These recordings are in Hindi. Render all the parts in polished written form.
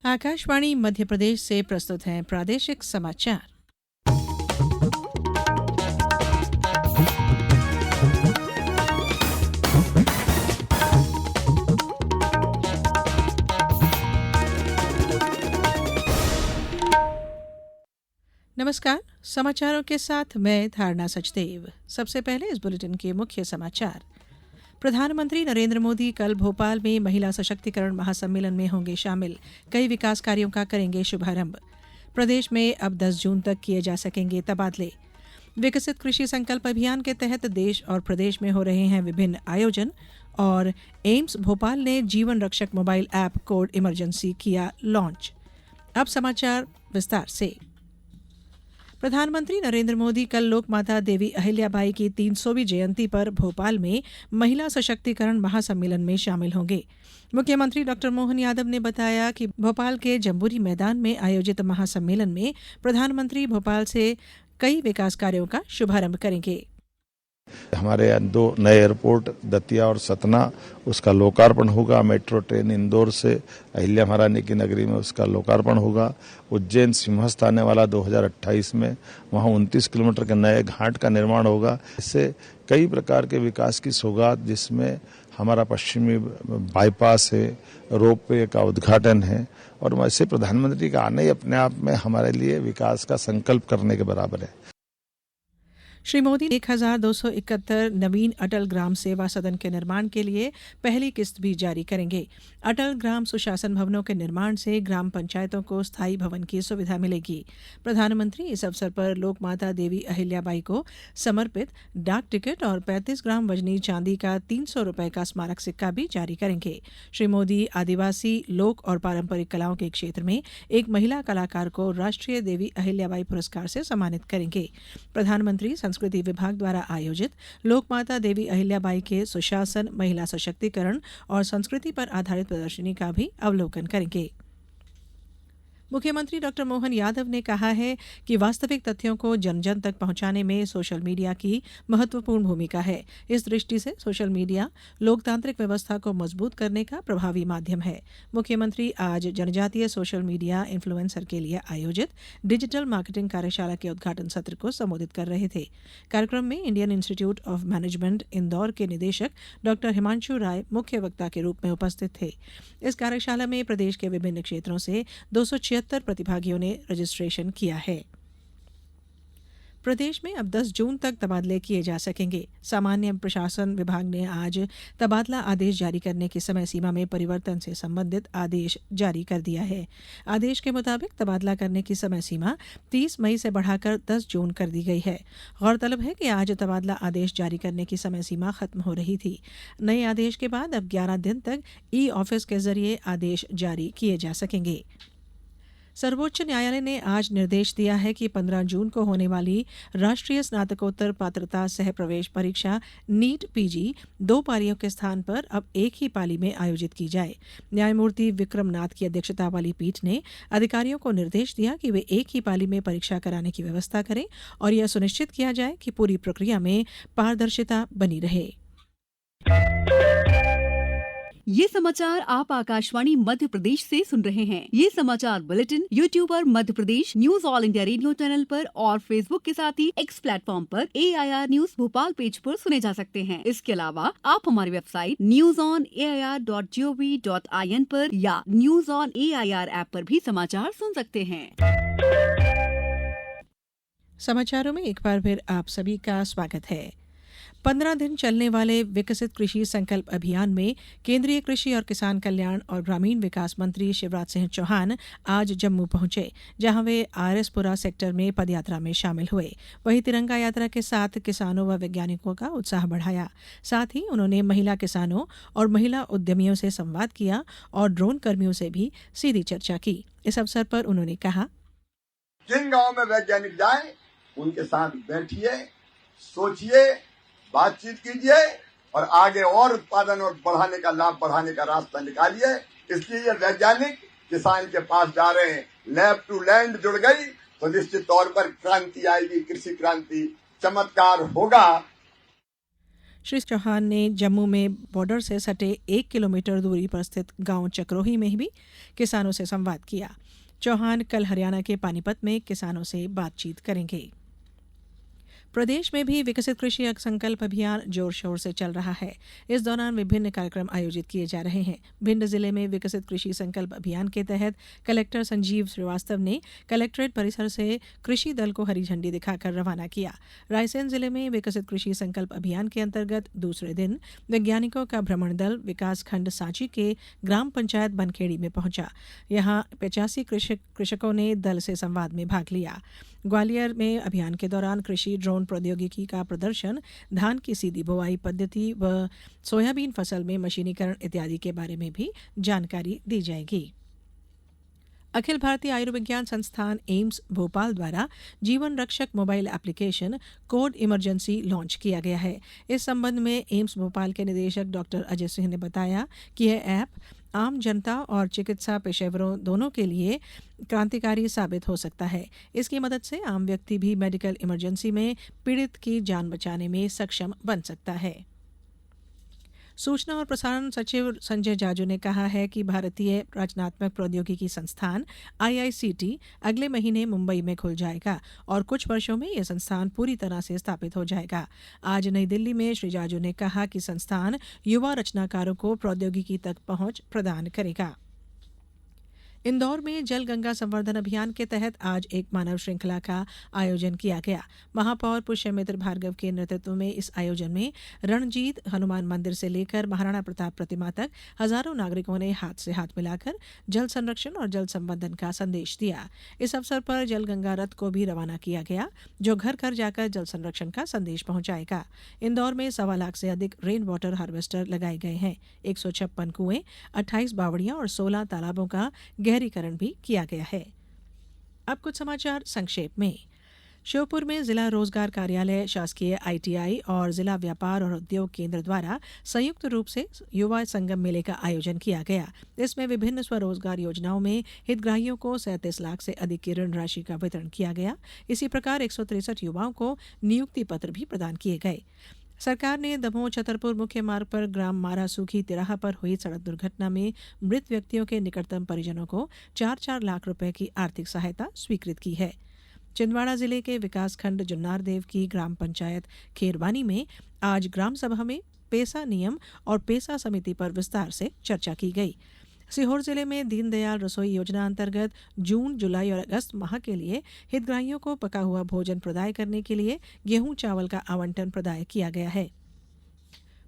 आकाशवाणी मध्य प्रदेश से प्रस्तुत हैं प्रादेशिक समाचार। नमस्कार, समाचारों के साथ मैं धारणा सचदेव। सबसे पहले इस बुलेटिन के मुख्य समाचार। प्रधानमंत्री नरेंद्र मोदी कल भोपाल में महिला सशक्तिकरण महासम्मेलन में होंगे शामिल। कई विकास कार्यों का करेंगे शुभारंभ। प्रदेश में अब 10 जून तक किए जा सकेंगे तबादले। विकसित कृषि संकल्प अभियान के तहत देश और प्रदेश में हो रहे हैं विभिन्न आयोजन। और एम्स भोपाल ने जीवन रक्षक मोबाइल ऐप कोड इमरजेंसी किया लॉन्च। अब समाचार विस्तार से। प्रधानमंत्री नरेंद्र मोदी कल लोकमाता देवी अहिल्याबाई की 300वीं जयंती पर भोपाल में महिला सशक्तिकरण महासम्मेलन में शामिल होंगे। मुख्यमंत्री डॉ मोहन यादव ने बताया कि भोपाल के जम्बूरी मैदान में आयोजित महासम्मेलन में प्रधानमंत्री भोपाल से कई विकास कार्यों का शुभारंभ करेंगे। हमारे यहाँ 2 नए एयरपोर्ट दतिया और सतना, उसका लोकार्पण होगा। मेट्रो ट्रेन इंदौर से अहिल्या महारानी की नगरी में उसका लोकार्पण होगा। उज्जैन सिंहस्थ आने वाला 2028 में, वहाँ 29 किलोमीटर के नए घाट का निर्माण होगा। इससे कई प्रकार के विकास की सौगात, जिसमें हमारा पश्चिमी बाईपास है, रोपवे का उद्घाटन है, और ऐसे प्रधानमंत्री का आना ही अपने आप में हमारे लिए विकास का संकल्प करने के बराबर है। श्री मोदी 1271 नवीन अटल ग्राम सेवा सदन के निर्माण के लिए पहली किस्त भी जारी करेंगे। अटल ग्राम सुशासन भवनों के निर्माण से ग्राम पंचायतों को स्थायी भवन की सुविधा मिलेगी। प्रधानमंत्री इस अवसर पर लोकमाता देवी अहिल्याबाई को समर्पित डाक टिकट और 35 ग्राम वजनी चांदी का 300 रुपए का स्मारक सिक्का भी जारी करेंगे। श्री मोदी आदिवासी लोक और पारंपरिक कलाओं के क्षेत्र में एक महिला कलाकार को राष्ट्रीय देवी अहिल्याबाई पुरस्कार से सम्मानित करेंगे। प्रधानमंत्री संस्कृति विभाग द्वारा आयोजित लोकमाता देवी अहिल्याबाई के सुशासन, महिला सशक्तिकरण और संस्कृति पर आधारित प्रदर्शनी का भी अवलोकन करेंगे। मुख्यमंत्री डॉ मोहन यादव ने कहा है कि वास्तविक तथ्यों को जन जन तक पहुंचाने में सोशल मीडिया की महत्वपूर्ण भूमिका है। इस दृष्टि से सोशल मीडिया लोकतांत्रिक व्यवस्था को मजबूत करने का प्रभावी माध्यम है। मुख्यमंत्री आज जनजातीय सोशल मीडिया इन्फ्लुएंसर के लिए आयोजित डिजिटल मार्केटिंग कार्यशाला के उद्घाटन सत्र को संबोधित कर रहे थे। कार्यक्रम में Indian institute of management Indore के निदेशक डॉ हिमांशु राय मुख्य वक्ता के रूप में उपस्थित थे। इस कार्यशाला में प्रदेश के विभिन्न क्षेत्रों से 276 प्रतिभागियों ने रजिस्ट्रेशन किया है। प्रदेश में अब 10 जून तक तबादले किए जा सकेंगे। सामान्य प्रशासन विभाग ने आज तबादला आदेश जारी करने की समय सीमा में परिवर्तन से संबंधित आदेश जारी कर दिया है। आदेश के मुताबिक तबादला करने की समय सीमा 30 मई से बढ़ाकर 10 जून कर दी गई है। गौरतलब है कि आज तबादला आदेश जारी करने की समय सीमा खत्म हो रही थी। नए आदेश के बाद अब 11 दिन तक ई-ऑफिस के जरिए आदेश जारी किए जा सकेंगे। सर्वोच्च न्यायालय ने आज निर्देश दिया है कि 15 जून को होने वाली राष्ट्रीय स्नातकोत्तर पात्रता सह प्रवेश परीक्षा नीट पीजी 2 पारियों के स्थान पर अब एक ही पाली में आयोजित की जाए। न्यायमूर्ति विक्रम नाथ की अध्यक्षता वाली पीठ ने अधिकारियों को निर्देश दिया कि वे एक ही पाली में परीक्षा कराने की व्यवस्था करें और यह सुनिश्चित किया जाए कि पूरी प्रक्रिया में पारदर्शिता बनी रहे। ये समाचार आप आकाशवाणी मध्य प्रदेश से सुन रहे हैं। ये समाचार बुलेटिन YouTube पर Madhya Pradesh news All India Radio channel पर और फेसबुक के साथ ही एक्स प्लेटफॉर्म पर AIR न्यूज भोपाल पेज पर सुने जा सकते हैं। इसके अलावा आप हमारी वेबसाइट newsonair.gov.in पर या न्यूज ऑन AIR ऐप पर भी समाचार सुन सकते हैं। समाचारों में एक बार फिर आप सभी का स्वागत है। 15 दिन चलने वाले विकसित कृषि संकल्प अभियान में केंद्रीय कृषि और किसान कल्याण और ग्रामीण विकास मंत्री शिवराज सिंह चौहान आज जम्मू पहुंचे, जहां वे आरएसपुरा सेक्टर में पदयात्रा में शामिल हुए। वहीं तिरंगा यात्रा के साथ किसानों व वैज्ञानिकों का उत्साह बढ़ाया। साथ ही उन्होंने महिला किसानों और महिला उद्यमियों से संवाद किया और ड्रोन कर्मियों से भी सीधी चर्चा की। इस अवसर पर उन्होंने कहा, जिन गाँव में वैज्ञानिक जाए उनके साथ बैठिए, सोचिए, बातचीत कीजिए और आगे और उत्पादन और बढ़ाने का लाभ बढ़ाने का रास्ता निकालिए। इसलिए ये वैज्ञानिक किसान के पास जा रहे हैं। लैब टू लैंड जुड़ गई तो निश्चित तौर पर क्रांति आएगी, कृषि क्रांति, चमत्कार होगा। श्री चौहान ने जम्मू में बॉर्डर से सटे 1 किलोमीटर दूरी पर स्थित गांव चक्रोही में भी किसानों से संवाद किया। चौहान कल हरियाणा के पानीपत में किसानों से बातचीत करेंगे। प्रदेश में भी विकसित कृषि संकल्प अभियान जोर शोर से चल रहा है। इस दौरान विभिन्न कार्यक्रम आयोजित किए जा रहे हैं। भिंड जिले में विकसित कृषि संकल्प अभियान के तहत कलेक्टर संजीव श्रीवास्तव ने कलेक्ट्रेट परिसर से कृषि दल को हरी झंडी दिखाकर रवाना किया। रायसेन जिले में विकसित कृषि संकल्प अभियान के अंतर्गत दूसरे दिन वैज्ञानिकों का भ्रमण दल विकास खंड सांची के ग्राम पंचायत बनखेड़ी में पहुंचा। यहां 85 कृषकों ने दल से संवाद में भाग लिया। ग्वालियर में अभियान के दौरान कृषि ड्रोन प्रौद्योगिकी का प्रदर्शन, धान की सीधी बुआई पद्धति व सोयाबीन फसल में मशीनीकरण इत्यादि के बारे में भी जानकारी दी जाएगी। अखिल भारतीय आयुर्विज्ञान संस्थान एम्स भोपाल द्वारा जीवन रक्षक mobile application code emergency launch किया गया है। इस संबंध में एम्स भोपाल के निदेशक डॉक्टर अजय सिंह ने बताया कि यह ऐप आम जनता और चिकित्सा पेशेवरों दोनों के लिए क्रांतिकारी साबित हो सकता है। इसकी मदद से आम व्यक्ति भी मेडिकल इमरजेंसी में पीड़ित की जान बचाने में सक्षम बन सकता है। सूचना और प्रसारण सचिव संजय जाजू ने कहा है कि भारतीय रचनात्मक प्रौद्योगिकी संस्थान IICT अगले महीने मुंबई में खुल जाएगा और कुछ वर्षों में यह संस्थान पूरी तरह से स्थापित हो जाएगा। आज नई दिल्ली में श्री जाजू ने कहा कि संस्थान युवा रचनाकारों को प्रौद्योगिकी तक पहुंच प्रदान करेगा। इंदौर में जल गंगा संवर्धन अभियान के तहत आज एक मानव श्रृंखला का आयोजन किया गया। महापौर पुष्यमित्र भार्गव के नेतृत्व में इस आयोजन में रणजीत हनुमान मंदिर से लेकर महाराणा प्रताप प्रतिमा तक हजारों नागरिकों ने हाथ से हाथ मिलाकर जल संरक्षण और जल संवर्धन का संदेश दिया। इस अवसर पर जल गंगा रथ को भी रवाना किया गया, जो घर घर जाकर जल संरक्षण का संदेश पहुंचाएगा। इंदौर में 1.25 लाख से अधिक रेन वाटर हार्वेस्टर लगाए गए हैं। 156 कुएं, 28 बावड़ियां और 16 तालाबों का गहरीकरण भी किया गया है। अब कुछ समाचार संक्षेप में। श्योपुर में जिला रोजगार कार्यालय, शासकीय ITI और जिला व्यापार और उद्योग केंद्र द्वारा संयुक्त रूप से युवा संगम मेले का आयोजन किया गया। इसमें विभिन्न स्वरोजगार योजनाओं में हितग्राहियों को 37 लाख से अधिक की ऋण राशि का वितरण किया गया। इसी प्रकार 163 युवाओं को नियुक्ति पत्र भी प्रदान किए गए। सरकार ने दमोह छतरपुर मुख्य मार्ग पर ग्राम मारा सूखी तिराहा पर हुई सड़क दुर्घटना में मृत व्यक्तियों के निकटतम परिजनों को 4-4 लाख रुपए की आर्थिक सहायता स्वीकृत की है। छिंदवाड़ा जिले के विकासखंड जुन्नारदेव की ग्राम पंचायत खेरवानी में आज ग्राम सभा में पेसा नियम और पेसा समिति पर विस्तार से चर्चा की गई। सीहोर जिले में दीनदयाल रसोई योजना अंतर्गत जून, जुलाई और अगस्त माह के लिए हितग्राहियों को पका हुआ भोजन प्रदाय करने के लिए गेहूं चावल का आवंटन प्रदाय किया गया है।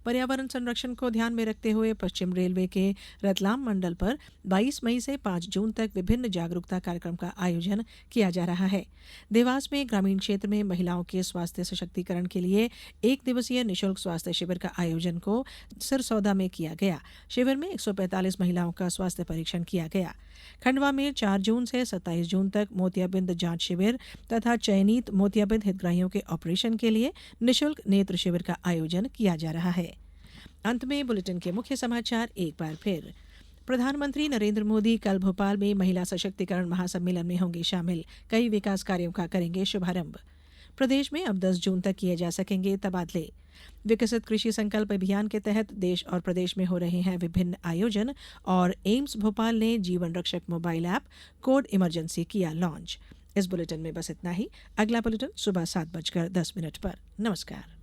पर्यावरण संरक्षण को ध्यान में रखते हुए पश्चिम रेलवे के रतलाम मंडल पर 22 मई से 5 जून तक विभिन्न जागरूकता कार्यक्रम का आयोजन किया जा रहा है। देवास में ग्रामीण क्षेत्र में महिलाओं के स्वास्थ्य सशक्तिकरण के लिए 1 दिवसीय निःशुल्क स्वास्थ्य शिविर का आयोजन को सिरसौदा में किया गया। शिविर में 145 महिलाओं का स्वास्थ्य परीक्षण किया गया। खंडवा में 4 जून से 27 जून तक मोतियाबिंद जांच शिविर तथा चयनित मोतियाबिंद हितग्राहियों के ऑपरेशन के लिए निःशुल्क नेत्र शिविर का आयोजन किया जा रहा है। अंत में बुलेटिन के मुख्य समाचार एक बार फिर। प्रधानमंत्री नरेंद्र मोदी कल भोपाल में महिला सशक्तिकरण महासम्मेलन में होंगे शामिल। कई विकास कार्यों का करेंगे शुभारंभ। प्रदेश में अब 10 जून तक किए जा सकेंगे तबादले। विकसित कृषि संकल्प अभियान के तहत देश और प्रदेश में हो रहे हैं विभिन्न आयोजन और एम्स भोपाल ने जीवन रक्षक मोबाइल ऐप कोड इमरजेंसी किया लॉन्च। इस बुलेटिन में बस इतना ही। अगला बुलेटिन सुबह 7:10 पर। नमस्कार।